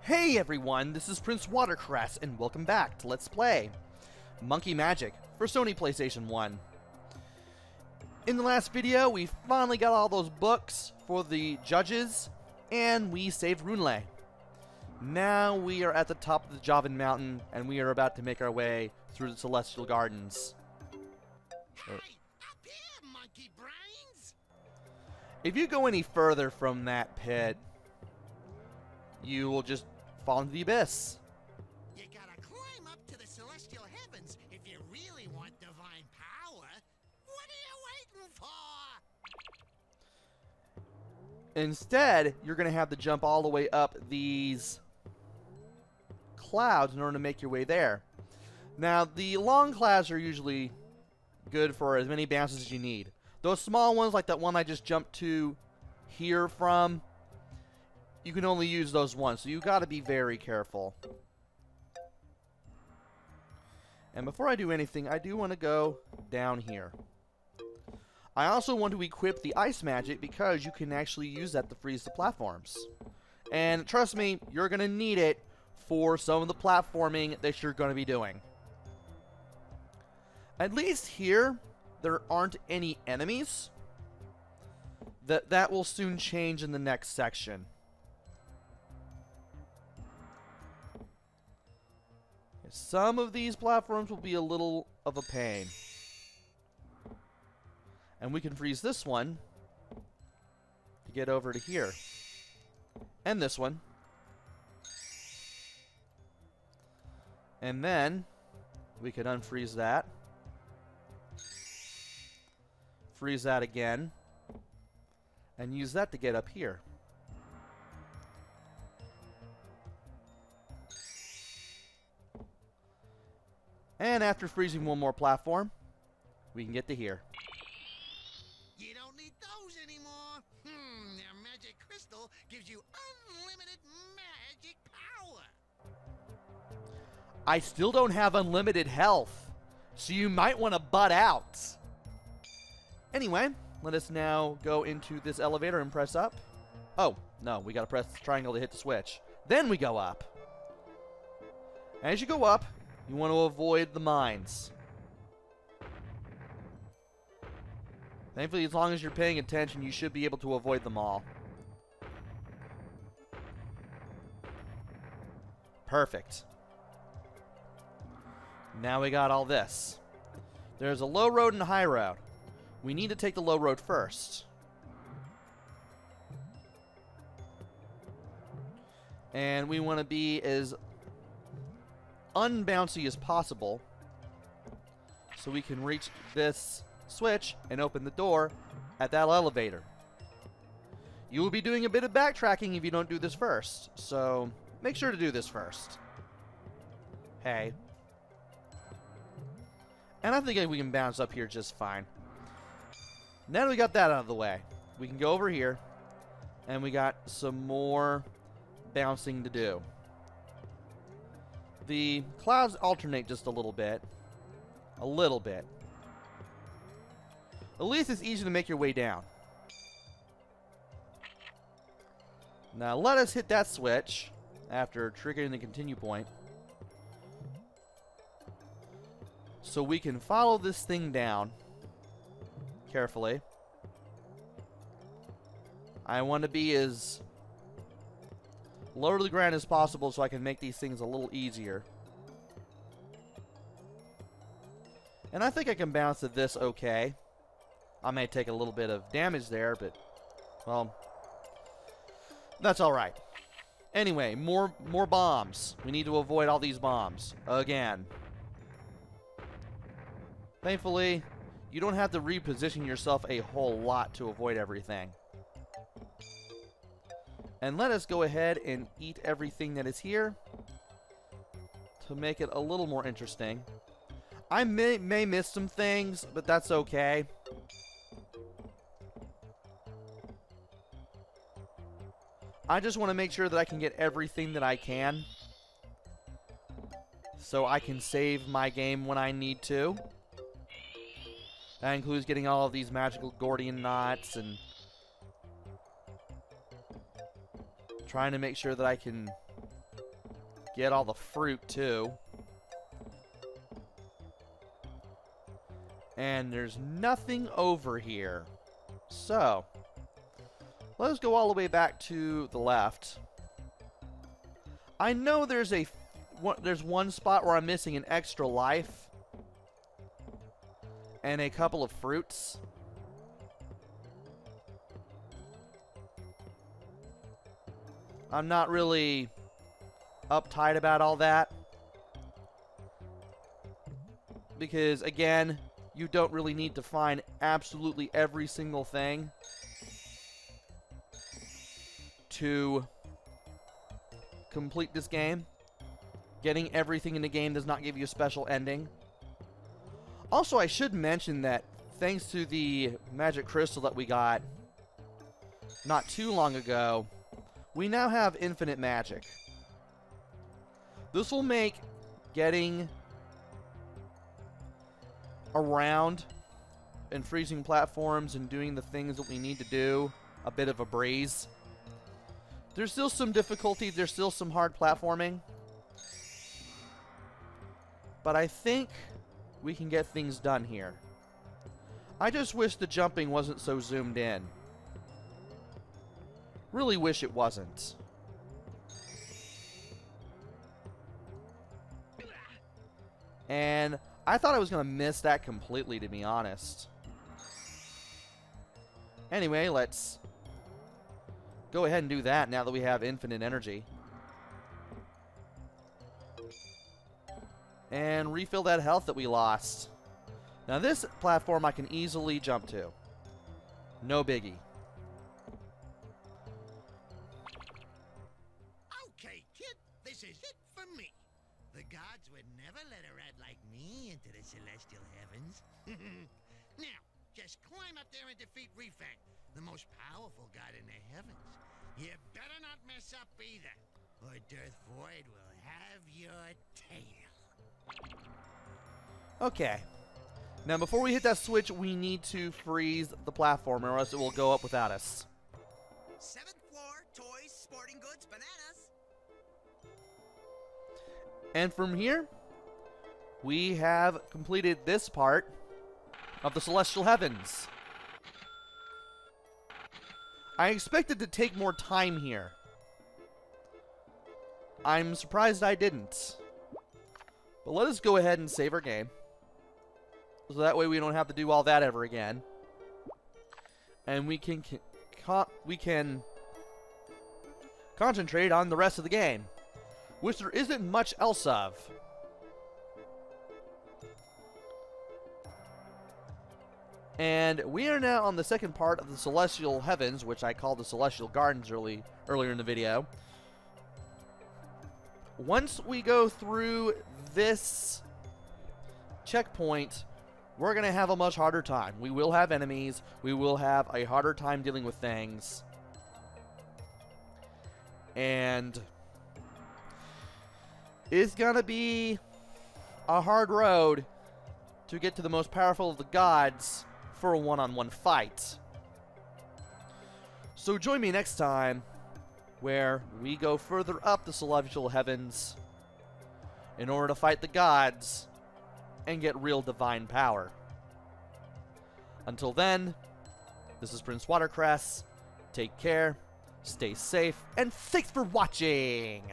Hey everyone, this is PrinceWatercress, and welcome back to Let's Play Monkey Magic for Sony PlayStation 1. In the last video, we finally got all those books for the judges, and we saved Runelay. Now we are at the top of the Javan Mountain, and we are about to make our way through the Celestial Gardens. Hey, up here, monkey brains! If you go any further from that pit, you will just fall into the abyss. You gotta climb up to the celestial heavens if you really want divine power. What are you waiting for? Instead, you're going to have to jump all the way up these clouds in order to make your way there. Now, the long clouds are usually good for as many bounces as you need. Those small ones, like that one I just jumped to here from, you can only use those once, so you got to be very careful. And before I do anything, I do want to go down here. I also want to equip the ice magic because you can actually use that to freeze the platforms. And trust me, you're going to need it for some of the platforming that you're going to be doing. At least here, there aren't any enemies. That will soon change in the next section. Some of these platforms will be a little of a pain. And we can freeze this one to get over to here. And this one. And then we can unfreeze that. Freeze that again. And use that to get up here. And after freezing one more platform, we can get to here. You don't need those anymore. Their magic crystal gives you unlimited magic power. I still don't have unlimited health, so you might want to butt out. Anyway, let us now go into this elevator and press up. Oh, no, we gotta press the triangle to hit the switch. Then we go up. As you go up, you want to avoid the mines. Thankfully, as long as you're paying attention, you should be able to avoid them all. Perfect. Now we got all this. There's a low road and a high road. We need to take the low road first. And we want to be as unbouncy as possible so we can reach this switch and open the door at that elevator. You will be doing a bit of backtracking if you don't do this first, so make sure to do this first. Hey. And I think we can bounce up here just fine. Now that we got that out of the way, we can go over here and we got some more bouncing to do. The clouds alternate just a little bit. A little bit. At least it's easy to make your way down. Now let us hit that switch after triggering the continue point. So we can follow this thing down carefully. I want to be as low to the ground as possible so I can make these things a little easier. And I think I can bounce to this okay. I may take a little bit of damage there, but, well, that's alright. Anyway, more bombs. We need to avoid all these bombs. Again. Thankfully, you don't have to reposition yourself a whole lot to avoid everything. And let us go ahead and eat everything that is here to make it a little more interesting. I may miss some things, but that's okay. I just want to make sure that I can get everything that I can, so I can save my game when I need to. That includes getting all of these magical Gordian knots and trying to make sure that I can get all the fruit, too. And there's nothing over here. So, let's go all the way back to the left. I know there's one spot where I'm missing an extra life. And a couple of fruits. I'm not really uptight about all that. Because, again, you don't really need to find absolutely every single thing to complete this game. Getting everything in the game does not give you a special ending. Also, I should mention that thanks to the magic crystal that we got not too long ago, we now have infinite magic. This will make getting around and freezing platforms and doing the things that we need to do a bit of a breeze. There's still some difficulty, there's still some hard platforming, but I think we can get things done here. I just wish the jumping wasn't so zoomed in. Really wish it wasn't. And I thought I was going to miss that completely, to be honest. Anyway, let's go ahead and do that now that we have infinite energy. And refill that health that we lost. Now this platform I can easily jump to. No biggie. Okay, kid, this is it for me. The gods would never let a rat like me into the celestial heavens. Now, just climb up there and defeat Refang, the most powerful god in the heavens. You better not mess up either, or Darth Void will have your tail. Okay. Now before we hit that switch, we need to freeze the platform or else it will go up without us. 7th floor, toys, sporting goods, bananas. And from here, we have completed this part of the Celestial Heavens. I expected to take more time here. I'm surprised I didn't. But let us go ahead and save our game. So that way we don't have to do all that ever again. And we can concentrate on the rest of the game, which there isn't much else of. And we are now on the second part of the Celestial Heavens, which I called the Celestial Gardens earlier in the video. Once we go through this checkpoint, we're going to have a much harder time. We will have enemies. We will have a harder time dealing with things. And it's going to be a hard road to get to the most powerful of the gods for a one-on-one fight. So join me next time where we go further up the Celestial Heavens in order to fight the gods and get real divine power. Until then, this is PrinceWatercress. Take care, stay safe, and thanks for watching!